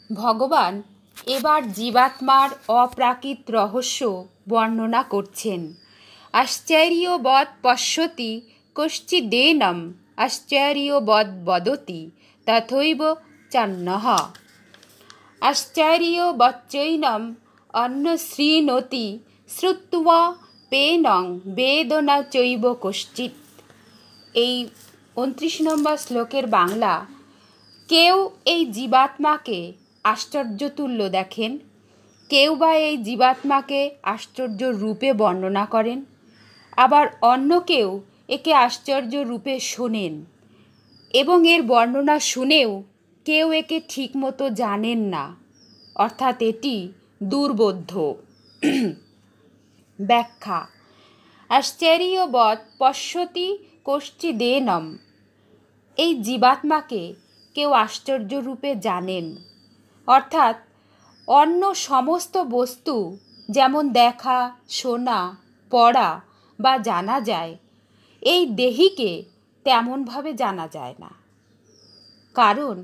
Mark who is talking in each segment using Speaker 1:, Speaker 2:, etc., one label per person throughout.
Speaker 1: ভগবান এবার জীবাত্মার অপ্রাকৃত রহস্য বর্ণনা করছেন। আশ্চর্যবৎ পশ্যতি কশ্চিদেনম আশ্চর্যবৎ বদতি তথৈব চান্নঃ। আশ্চর্যবচ্চৈনম অন্যশৃণোতি শ্রুত্বা পেনং বেদ ন চৈব কশ্চিৎ। এই 29 নম্বর শ্লোকের বাংলা: কেউ এই জীবাত্মাকে আশ্চর্যতুল্য দেখেন, কেউ বা এই জীবাত্মাকে আশ্চর্য রূপে বর্ণনা করেন, আবার অন্য কেউ একে আশ্চর্য রূপে শোনেন এবং এর বর্ণনা শুনেও কেউ একে ঠিকমতো জানেন না, অর্থাৎ এটি দুর্বোধ্য। ব্যাখ্যা: আশ্চর্যবৎ পশ্যতি কশ্চিদেনম। এই জীবাত্মাকে কেউ আশ্চর্য রূপে জানেন, অর্থাৎ অন্য সমস্ত বস্তু যেমন দেখা, শোনা, পড়া বা জানা যায়, এই দেহীকে তেমনভাবে জানা যায় না। কারণ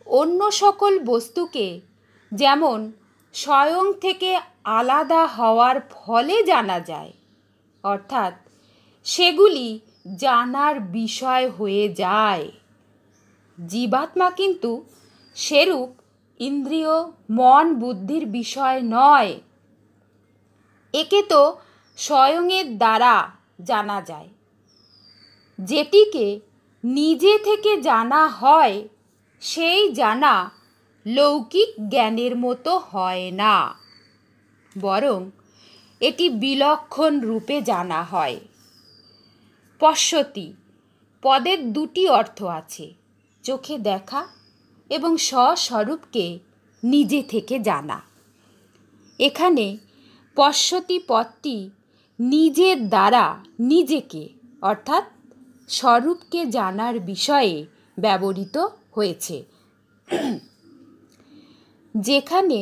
Speaker 1: অন্য সকল বস্তুকে যেমন স্বয়ং থেকে আলাদা হওয়ার ফলে জানা যায়, অর্থাৎ সেগুলি জানার বিষয় হয়ে যায়, জীবাত্মা কিন্তু সেরূপ ইন্দ্রিয়, মন, বুদ্ধির বিষয় নয়। একে তো স্বয়ংের দ্বারা জানা যায়। যেটিকে নিজে থেকে জানা হয় সেই জানা লৌকিক জ্ঞানের মতো হয় না, বরং এটি বিলক্ষণ রূপে জানা হয়। পশ্যতি পদের দুটি অর্থ আছে: চোখে দেখা এবং স্বস্বরূপকে নিজে থেকে জানা। এখানে পশ্যতি পদটি নিজের দ্বারা নিজেকে অর্থাৎ স্বরূপকে জানার বিষয়ে ব্যবহৃত হয়েছে। যেখানে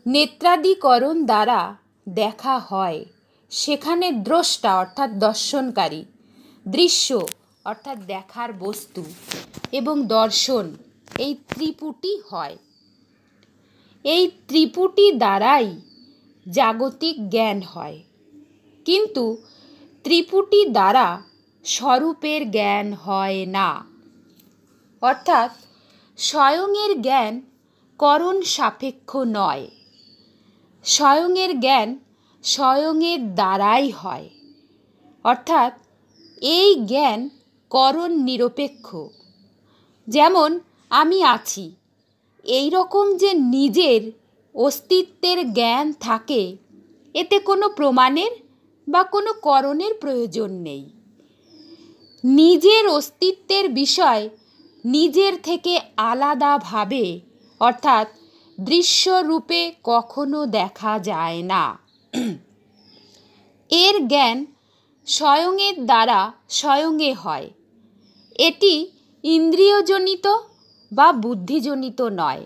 Speaker 1: নেত্রাদিকরণ দ্বারা দেখা হয় সেখানে দ্রষ্টা অর্থাৎ দর্শনকারী, দৃশ্য অর্থাৎ দেখার বস্তু এবং দর্শন, এই ত্রিপুটি হয়। এই ত্রিপুটি দ্বারাই জাগতিক জ্ঞান হয়, কিন্তু ত্রিপুটি দ্বারা স্বরূপের জ্ঞান হয় না। অর্থাৎ স্বয়ংের জ্ঞান করণ সাপেক্ষ নয়, স্বয়ংের জ্ঞান স্বয়ংের দ্বারাই হয়, অর্থাৎ এই জ্ঞান করণ নিরপেক্ষ। যেমন আমি আছি, এই রকম যে নিজের অস্তিত্বের জ্ঞান থাকে, এতে কোনো প্রমাণের বা কোনো করণের প্রয়োজন নেই। নিজের অস্তিত্বের বিষয় নিজের থেকে আলাদাভাবে অর্থাৎ দৃশ্যরূপে কখনো দেখা যায় না। এর জ্ঞান স্বয়ংের দ্বারা স্বয়ংে হয়। এটি ইন্দ্রিয়জনিত বা বুদ্ধিজনিত নয়।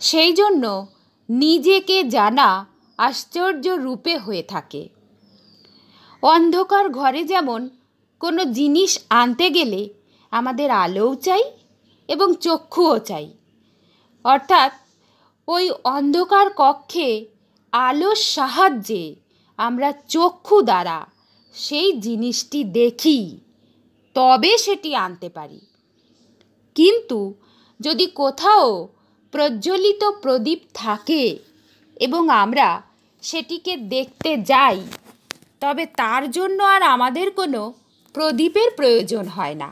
Speaker 1: সেই জন্য নিজেকে জানা আশ্চর্য রূপে হয়ে থাকে। অন্ধকার ঘরে যেমন কোনো জিনিস আনতে গেলে আমাদের আলোও চাই এবং চক্ষুও চাই, অর্থাৎ ওই অন্ধকার কক্ষে আলোর সাহায্যে আমরা চক্ষু দ্বারা সেই জিনিসটি দেখি, তবে সেটি আনতে পারি। কিন্তু যদি কোথাও প্রজ্বলিত প্রদীপ থাকে এবং আমরা সেটিকে দেখতে যাই, তবে তার জন্য আর আমাদের কোনো প্রদীপের প্রয়োজন হয় না,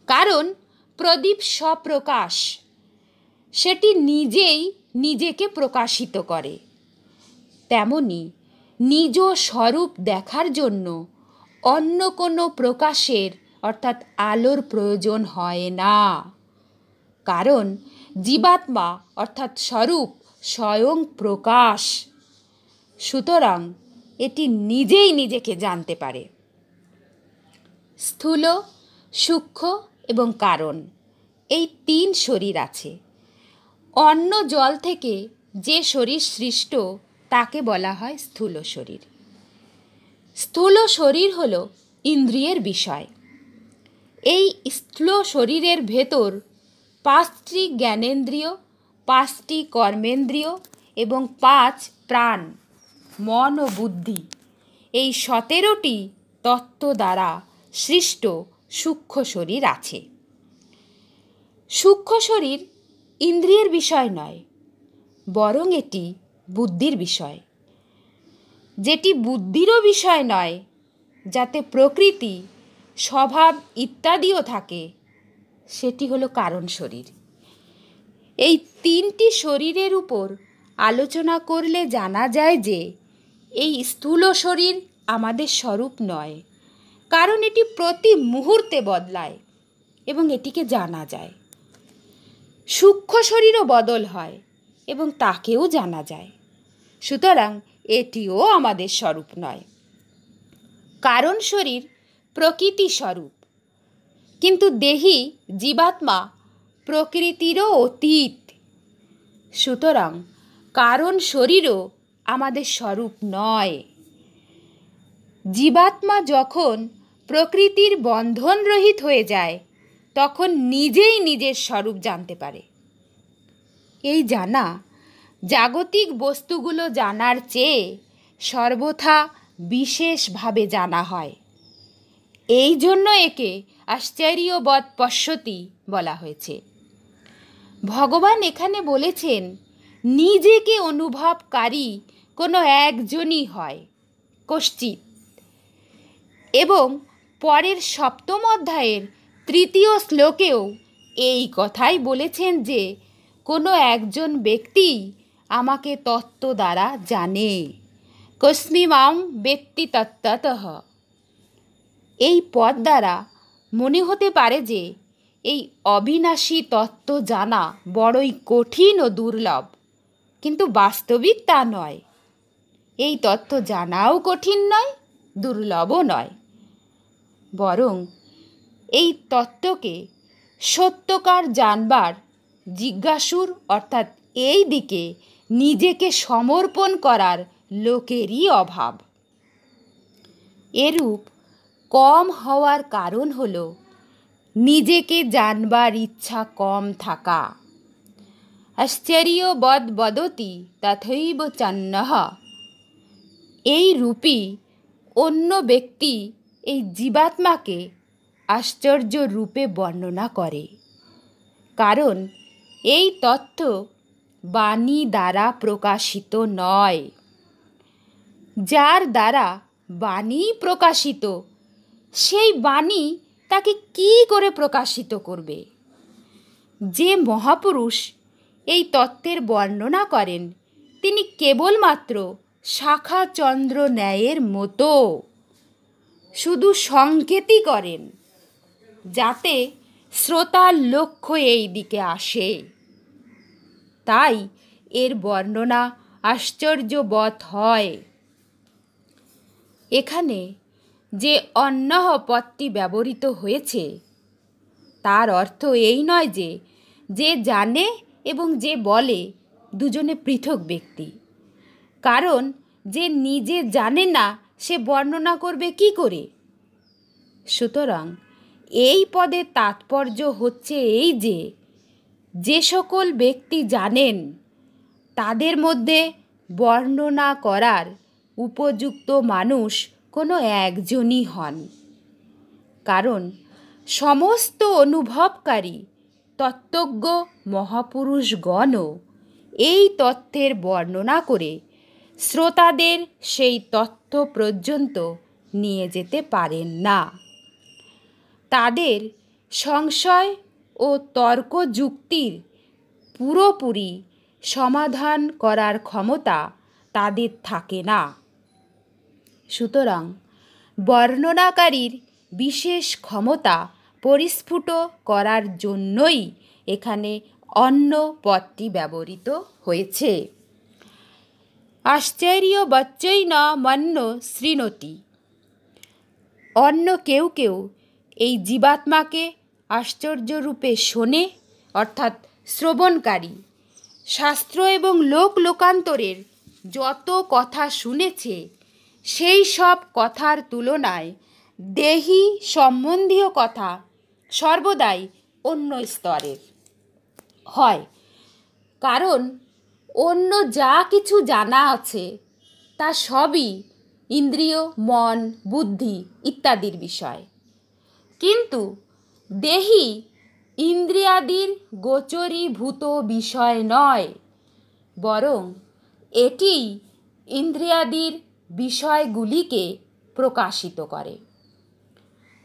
Speaker 1: কারণ প্রদীপ স্বপ্রকাশ, সেটি নিজেই নিজেকে প্রকাশিত করে। তেমনি নিজ স্বরূপ দেখার জন্য অন্য কোনো প্রকাশের অর্থাৎ আলোর প্রয়োজন হয় না, কারণ জীবাত্মা অর্থাৎ স্বরূপ স্বয়ং প্রকাশ, সুতরাং এটি নিজেই নিজেকে জানতে পারে। স্থূল, সূক্ষ্ম এবং কারণ, এই তিন শরীর আছে। অন্ন জল থেকে যে শরীর সৃষ্ট তাকে বলা হয় স্থূল শরীর। স্থূল শরীর হল ইন্দ্রিয়ের বিষয়। এই স্থূল শরীরের ভেতর 5টি জ্ঞানেন্দ্রিয় 5টি কর্মেন্দ্রিয় এবং 5 প্রাণ, মন ও বুদ্ধি, এই 17টি তত্ত্ব দ্বারা সৃষ্ট সূক্ষ্ম শরীর আছে। সূক্ষ্ম শরীর ইন্দ্রিয়ের বিষয় নয়, বরং এটি বুদ্ধির বিষয়। যেটি বুদ্ধিরও বিষয় নয়, যাতে প্রকৃতি, স্বভাব ইত্যাদিও থাকে, সেটি হলো কারণ শরীর। এই 3টি শরীরের উপর আলোচনা করলে জানা যায় যে এই স্থূল শরীর আমাদের স্বরূপ নয়, কারণ এটি প্রতি মুহূর্তে বদলায় এবং এটিকে জানা যায়। সূক্ষ্ম শরীরও বদল হয় এবং তাকেও জানা যায়, সুতরাং এটিও আমাদের স্বরূপ নয়। কারণ শরীর প্রকৃতি স্বরূপ, কিন্তু দেহী জীবাত্মা প্রকৃতিরও অতীত, সুতরাং কারণ শরীরও আমাদের স্বরূপ নয়। জীবাত্মা যখন প্রকৃতির বন্ধন রহিত হয়ে যায়, তখন নিজেই নিজের স্বরূপ জানতে পারে। এই জানা জাগতিক বস্তুগুলো জানার চেয়ে সর্বথা বিশেষভাবে জানা হয়। এই জন্য একে আশ্চর্যবৎ পশ্যতি বলা হয়েছে। ভগবান এখানে বলেছেন, নিজেকে অনুভবকারী কোনো একজনই হয়, কশ্চিৎ। এবং পরের 7ম অধ্যায়ের 3য় শ্লোকেও এই কথাই বলেছেন যে কোনো একজন ব্যক্তি আমাকে তত্ত্ব দ্বারা জানে, কস্মি মাং বেত্তি তত্ত্বতঃ। এই পদ দ্বারা মনে হতে পারে যে এই অবিনাশী তত্ত্ব জানা বড়ই কঠিন ও দুর্লভ, কিন্তু বাস্তবিক তা নয়। এই তত্ত্ব জানাও কঠিন নয়, দুর্লভও নয়, বরং এই তত্ত্বকে সত্যকার জানবার জিজ্ঞাসুর অর্থাৎ এই দিকে নিজেকে সমর্পণ করার লোকেরই অভাব। এরূপ কম হওয়ার কারণ হল নিজেকে জানবার ইচ্ছা কম থাকা। আশ্চর্যবৎ বদতি তথৈব চান্যঃ। এই রূপী অন্য ব্যক্তি এই জীবাত্মাকে আশ্চর্য রূপে বর্ণনা করে, কারণ এই তত্ত্ব বাণী দ্বারা প্রকাশিত নয়। যার দ্বারা বাণী প্রকাশিত, সেই বাণী তাকে কি করে প্রকাশিত করবে? যে মহাপুরুষ এই তত্ত্বের বর্ণনা করেন, তিনি কেবলমাত্র শাখা চন্দ্র ন্যায়ের মতো শুধু সংকেতই করেন, যাতে শ্রোতার লক্ষ্য এই দিকে আসে। তাই এর বর্ণনা আশ্চর্যবৎ হয়। এখানে যে অন্যঃ পদটি ব্যবহৃত হয়েছে, তার অর্থ এই নয় যে যে জানে এবং যে বলে দুজনে পৃথক ব্যক্তি, কারণ যে নিজে জানে না সে বর্ণনা করবে কি করে? সুতরাং এই পদের তাৎপর্য হচ্ছে এই যে যে সকল ব্যক্তি জানেন, তাদের মধ্যে বর্ণনা করার উপযুক্ত মানুষ কোনো একজনই হন, কারণ সমস্ত অনুভবকারী তত্ত্বজ্ঞ মহাপুরুষগণও এই তত্ত্বের বর্ণনা করে শ্রোতাদের সেই তত্ত্ব পর্যন্ত নিয়ে যেতে পারেন না। তাদের সংশয় ও তর্ক যুক্তির পুরোপুরি সমাধান করার ক্ষমতা তাদের থাকে না। সুতরাং বর্ণনাকারীর বিশেষ ক্ষমতা পরিস্ফুট করার জন্যই এখানে অন্য পদটি ব্যবহৃত হয়েছে। আশ্চর্যবচ্চৈন মন্য শৃণোতি। অন্য কেউ কেউ এই জীবাত্মাকে আশ্চর্যরূপে শোনে, অর্থাৎ শ্রবণকারী। শাস্ত্র এবং লোকান্তরের যত কথা শুনেছে, সেই সব কথার তুলনায় দেহী সম্বন্ধীয় কথা সর্বদাই অন্য স্তরের হয়, কারণ অন্য যা কিছু জানা আছে তা সবই ইন্দ্রিয়, মন, বুদ্ধি ইত্যাদির বিষয়। কিন্তু দেহি ইন্দ্রিয়াদির গোচরীভূত বিষয় নয়, বরং এটি ইন্দ্রিয়াদির বিষয়গুলিকে প্রকাশিত করে।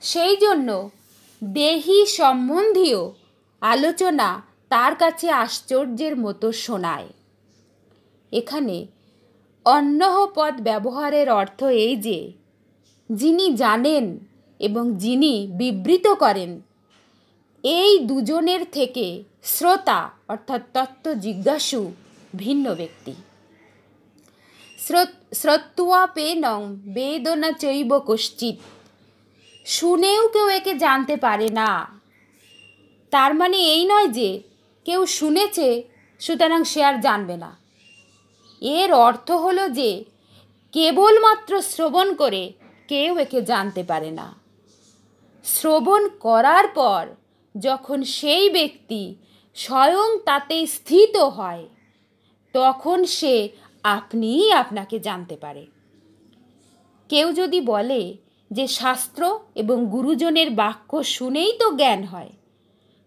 Speaker 1: সেই জন্য দেহি সম্বন্ধীয় আলোচনা তার কাছে আশ্চর্যের মতো শোনায়। এখানে অন্যহ পদ ব্যবহারের অর্থ এই যে, যিনি জানেন এবং যিনি বিবৃত করেন, এই দুজনের থেকে শ্রোতা অর্থাৎ তত্ত্ব জিজ্ঞাসু ভিন্ন ব্যক্তি। শ্রোত্বাপেনং বেদনা চৈব কশ্চিৎ, শুনেও কেউ একে জানতে পারে না। তার মানে এই নয় যে কেউ শুনেছে সুতরাং সে আর জানবে না। এর অর্থ হলো যে কেবলমাত্র শ্রবণ করে কেউ একে জানতে পারে না। শ্রবণ করার পর যখন সেই ব্যক্তি স্বয়ং তাতে স্থিত হয়, তখন সে আপনিই আপনাকে জানতে পারে। কেউ যদি বলে যে শাস্ত্র এবং গুরুজনের বাক্য শুনেই তো জ্ঞান হয়,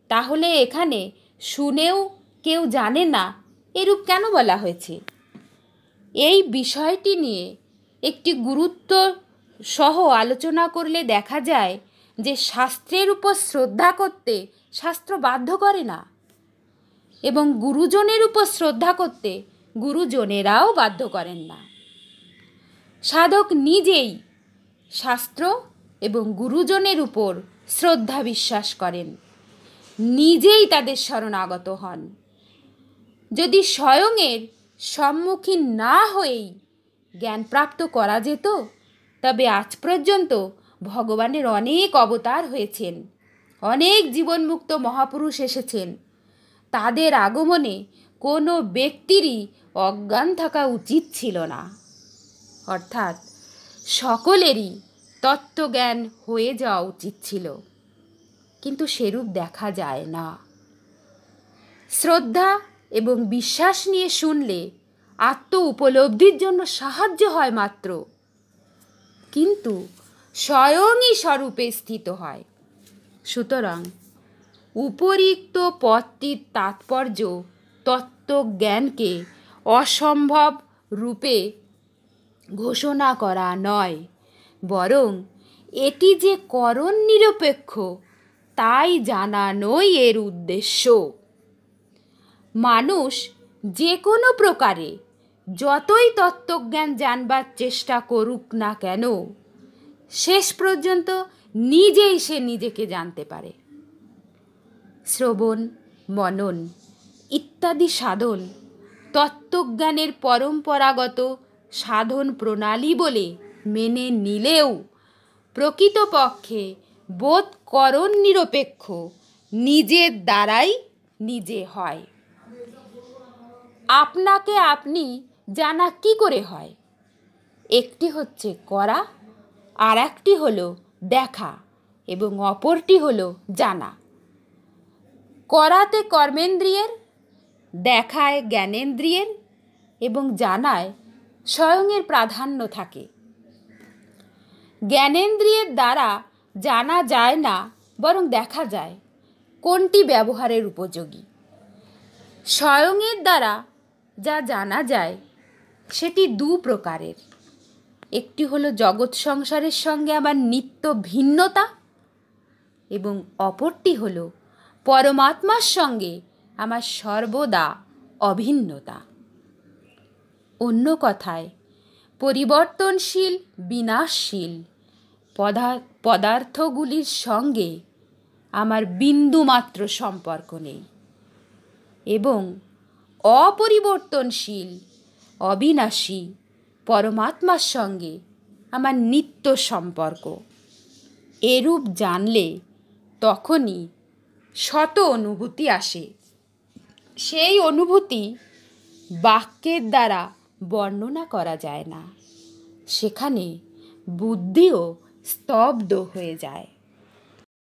Speaker 1: তাহলে এখানে শুনেও কেউ জানে না এরূপ কেন বলা হয়েছে? এই বিষয়টি নিয়ে একটি গুরুত্ব সহ আলোচনা করলে দেখা যায় যে শাস্ত্রের উপর শ্রদ্ধা করতে শাস্ত্র বাধ্য করে না, এবং গুরুজনের উপর শ্রদ্ধা করতে গুরুজনেরাও বাধ্য করেন না। সাধক নিজেই শাস্ত্র এবং গুরুজনের উপর শ্রদ্ধা বিশ্বাস করেন, নিজেই তাদের শরণাগত হন। যদি স্বয়ং এর সম্মুখীন না হয়েই জ্ঞান প্রাপ্ত করা যেত, তবে আজ পর্যন্ত ভগবানের অনেক অবতার হয়েছেন, অনেক জীবনমুক্ত মহাপুরুষ এসেছেন। তাদের আগমনে কোনো ব্যক্তিরই অজ্ঞান থাকা উচিত ছিল না। অর্থাৎ সকলেরই তত্ত্বজ্ঞান হয়ে যাওয়া উচিত ছিল, কিন্তু সেরূপ দেখা যায় না। শ্রদ্ধা এবং বিশ্বাস নিয়ে শুনলে আত্ম উপলব্ধির জন্য সাহায্য হয় মাত্র, কিন্তু স্বয়ংই স্বরূপে স্থিত হয়। সুতরাং উপরিক্ত পদটির তাৎপর্য তত্ত্বজ্ঞানকে অসম্ভব রূপে ঘোষণা করা নয়, বরং এটি যে করণ নিরপেক্ষ তাই জানানোই এর উদ্দেশ্য। মানুষ যে কোনো প্রকারে যতই তত্ত্বজ্ঞান জানবার চেষ্টা করুক না কেন, শেষ পর্যন্ত নিজেই সে নিজেকে জানতে পারে। শ্রবণ, মনন ইত্যাদি সাধন তত্ত্বজ্ঞানের পরম্পরাগত সাধন প্রণালী বলে মেনে নিলেও প্রকৃতপক্ষে বোধ করণ নিরপেক্ষ, নিজের দ্বারাই নিজে হয়। আপনাকে আপনি জানা কি করে হয়? একটি হচ্ছে করা, আর একটি হলো দেখা, এবং অপরটি হলো জানা। করাতে কর্মেন্দ্রিয়ের, দেখায় জ্ঞানেন্দ্রিয়ের, এবং জানায় স্বয়ংয়ের প্রাধান্য থাকে। জ্ঞানেন্দ্রিয়ের দ্বারা জানা যায় না, বরং দেখা যায় কোনটি ব্যবহারের উপযোগী। স্বয়ংয়ের দ্বারা যা জানা যায় সেটি দু প্রকারের। একটি হলো জগৎ সংসারের সঙ্গে আমার নিত্য ভিন্নতা, এবং অপরটি হলো পরমাত্মার সঙ্গে আমার সর্বদা অভিন্নতা। অন্য কথায়, পরিবর্তনশীল বিনাশশীল পদার্থগুলির সঙ্গে আমার বিন্দুমাত্র সম্পর্ক নেই, এবং অপরিবর্তনশীল অবিনাশী পরমাত্মার সঙ্গে আমার নিত্য সম্পর্ক। এরূপ জানলে তখনই শত অনুভূতি আসে। সেই অনুভূতি বাক্যের দ্বারা বর্ণনা করা যায় না, সেখানে বুদ্ধিও স্তব্ধ হয়ে যায়।